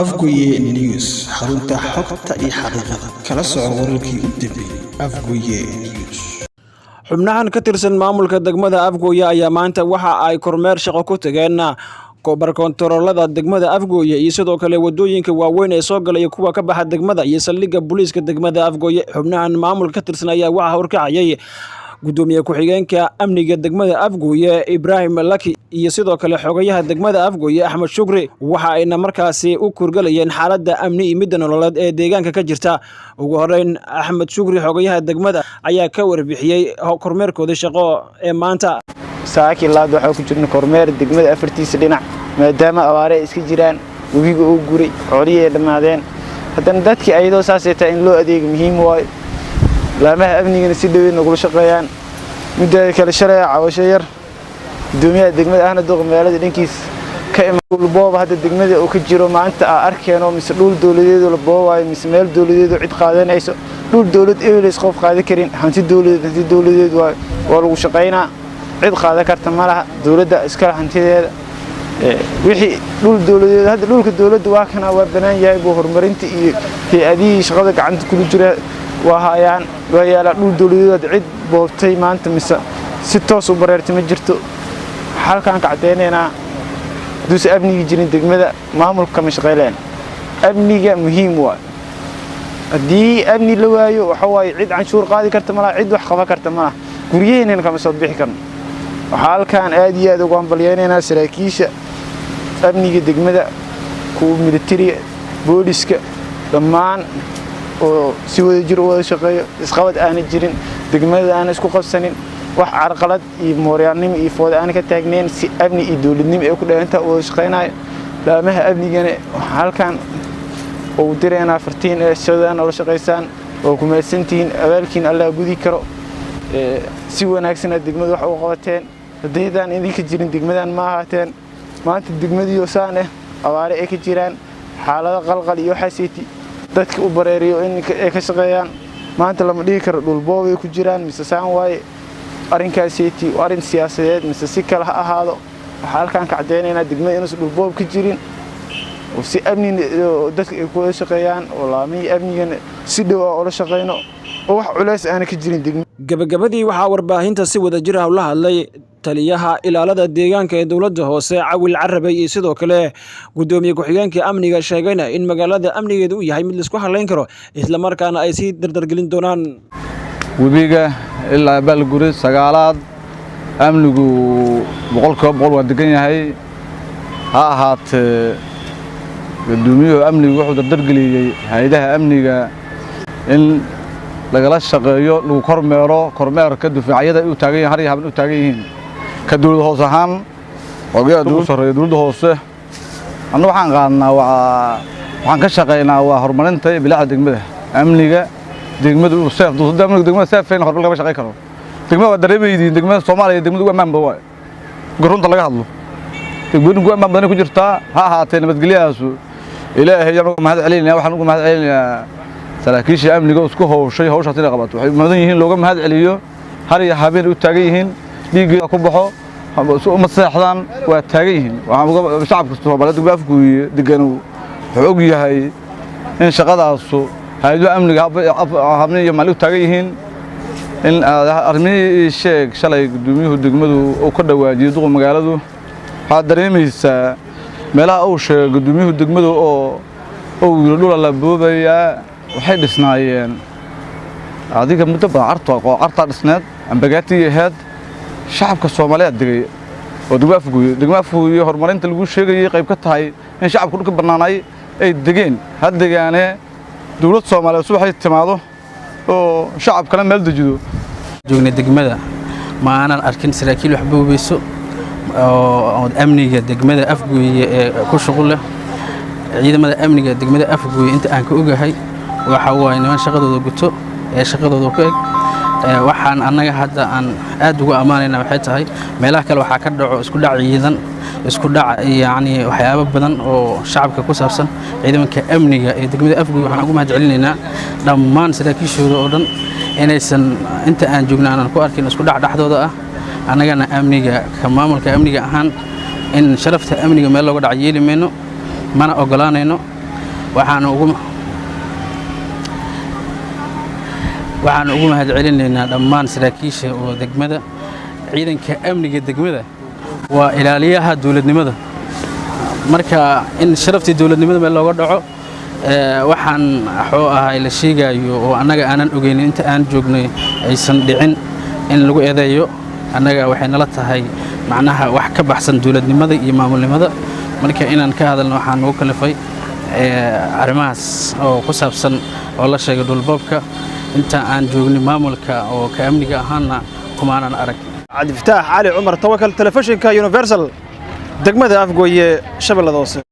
afgoye news xarunta xogta iyo xaqiiqada kala soco wararkii u dambeeyay afgoye news. xubnahan ka tirsan maamulka degmada Afgoye ayaa maanta waxa ay kormeer shaqo ku tageen koontaroolada degmada Afgoye iyo sidoo kale wadooyinka waaweyn ee soo galay kuwa ka baxa degmada iyo saldhigga booliiska degmada Afgoye. xubnahan maamulka ka tirsan ayaa waxa horkacayay gudoomiye ku-xigeenka amniga degmada Afgoye Ibrahim Laki iyo sidoo kale xogayaha degmada Afgoye Axmed Shukri waxa ayna markaasi u kurgalayeen xaaladda amni iyo midda nololeed ee deegaanka ka jirta. ugu horeyn Axmed Shukri xogayaha degmada ayaa ka warbixiyay kormeerkooda shaqo ee maanta. saaki laad waxa ku jirnaa kormeer degmada afartiisa dhinac maadaama awaare iska jiraan webiga uu guray xoolihii dhamaadeen haddana dadkii ayadoo saasayta in loo adeego muhiim waayo laamaha amnigana si dhow ugu shaqeeyaan midda kale shalay caawasho yar gudoomiyaha degmada ahna duq magaalada dhankiis ka imaanul booba hadda degmada uu ka jiro maanta arkeeno mise dhul dawladeed la boobayo mise meel dawladeed oo cid qaadanayso dhul dawlad eelis qof qaadi karin hanti dawladeed waa lagu shaqeynaa cid qaadan karta malaha dawladda iska hantideeda wixii dhul dawladeed hadda dhulka dawladda waa kana waa banaan yahay buu horumarinta iyo hay'adihii shaqada gacanta ku jira وهايان ويالا دول دوليد عيد بوبتay maanta mise si toos u bareertay ma jirto halkaan ka cadeynayna dus amniga jirin degmada maamulka ma shaqeeyeen amniga muhiim waa hadii amni la waayo waxa way cid canshuur qaadi karta malaha cid wax qaban karta malaha guriyeenina kama soo bixi karno halkaan aad iyo aad ugu hambalyeynayna saraakiisha amniga degmada ku military booliska dhammaan oo si wada jir wada shaqeeyo isqabad aan jirin degmada aan isku qabsanin wax carqalad iyo mooryaannimo iyo fooda aan ka taagnayn si amni iyo dawladnimo ay ku dhaanta wada shaqeynayo laamaha amnigana halkan oo direena fartiin ee sidaan oo shaqeysaan oo ku meelsantiin abaalkiin Allah gudi karo si wanaagsan degmada wax u qabateen hadeedaan idinka jirin degmadan ma ahaateen maanta degmadiyo saan awaare ay ka jiraan xaalado qalqal iyo xasiiti dadka u bareeriyo in ay ka shaqeeyaan maanta lama dhigi karo dhul boob ay ku jiraan mise saan way arinkaasiti arin siyaasadeed mise si kale ha ahaado waxa halkaan ka cadeynayna degmada inuu dhul boob ka jirin oo si amni dadka ay ku shaqeeyaan oo laamii amniga si dhow oo la shaqeyno oo wax culays aan ka jirin degmada. gabagabadii waxa warbaahinta si wada jir ah la hadlay taliyaha ilaalada deegaanka ee dawladda hoose Cawil Carabay iyo sidoo kale gudoomiye ku-xigeenka amniga sheegayna in magaalada amnigeedu uu yahay mid la isku haleyn karo isla markaana ay si dardargelin doonaan webiga ilaa Balguri sagaalaad amnigu boqolkiiba waa degan yahay ha ahaatee gudoomiyaha amnigu wuxuu dardargeliyay hay'adaha amniga in lagala shaqeeyo lagu kormeerka difaacyada uu taagan yahay har iyo habn uu taagan yihiin ka dawlad hoos ahaan dawladda hoose anna waxaan qaadnaa waxaan ka shaqeynaa waa horumarinta bilaha degmada amniga degmadu degmada saafeen horumar laga shaqeyn karo degmada waa dareemaydiin degmada Soomaaliya degmadu waa maamul waa gorunta laga hadlo degmadu waa maamul ku jirta ha ahaatee nabadgelyadaasu ilaahay yaa mahad celinaya waxaan ugu mahad celinayaa saraakiisha amniga isku hawshay hawshaas inay qabato waxay mudan yihiin looga mahad celiyo har iyo habeen u taagan yihiin dhiigga ku baxo uma seexdaan waa taagan yihiin waxaan uga shacabka Soomaaliyeed Afgoye degan wuxuu og yahay in shaqadaas hay'adaha amniga habeen iyo maalin u taagan yihiin in armii sheeg shalay gudoomiyaha degmadu oo ka dhawaajiyo duqa magaaladu waxa dareemaysaa meelaha uu sheeg gudoomiyaha degmadu oo dhul la boobaya waxay dhisnaayeen adiga muddo badan arta dhisneed ambagaati ahayd shacabka Soomaaliyeed degay oo degmada Afgoye horumarinta lagu sheegay qayb ka tahay in shacabku dhulka banaanay ay degeen haddeegaane dawladda Soomaaliyeed waxay timaado oo shacab kala meel dejido joogna degmada ma aanan arkin saraakiil wax boobeyso oo amniga degmada Afgoye ee ku shaqo leh ciidamada amniga degmada Afgoye inta aan ka ogahay waxa way niman shaqadooda guto ee shaqadooda ku eg waxaan annaga hadda aan aad ugu ammaanayna waxay tahay meelaha kale waxaa ka dhaco isku dhac ciidan isku dhac yacni waxyaabo badan oo shacabka ku saabsan ciidanka amniga ee degmada Afgooye waxaan ugu mahadcelinaynaa dhammaan saraakiishooda oo dhan inaysan inta aan joogno aan ku arkin isku dhac dhaxdooda ah annagana amniga ka maamulka amniga ahaan in sharafta amniga meel looga dhac yeeli mayno mana ogolaanayno waxaan ugu mahadcelinaynaa dhammaan saraakiisha oo degmada ciidanka amniga degmada waa ilaaliyaha dawladnimada marka in sharaftii dawladnimada meel looga dhaco waxaan xoo ahay la sheegayo oo annaga aanan ogeyn inta aan joognay aysan dhicin in lagu eedeeyo annaga waxay nala tahay macnaha wax ka baxsan dawladnimada iyo maamulnimada marka inaan ka hadalno waxaan ugu kalifay arrimahaas oo ku saabsan oo la sheegay dhulboobka inta aan joogni maamulka oo ka amniga ahaana kumaanan arag cabdifataax cali cumar tawakal telefishinka universal degmada Afgooye shabeellada hoose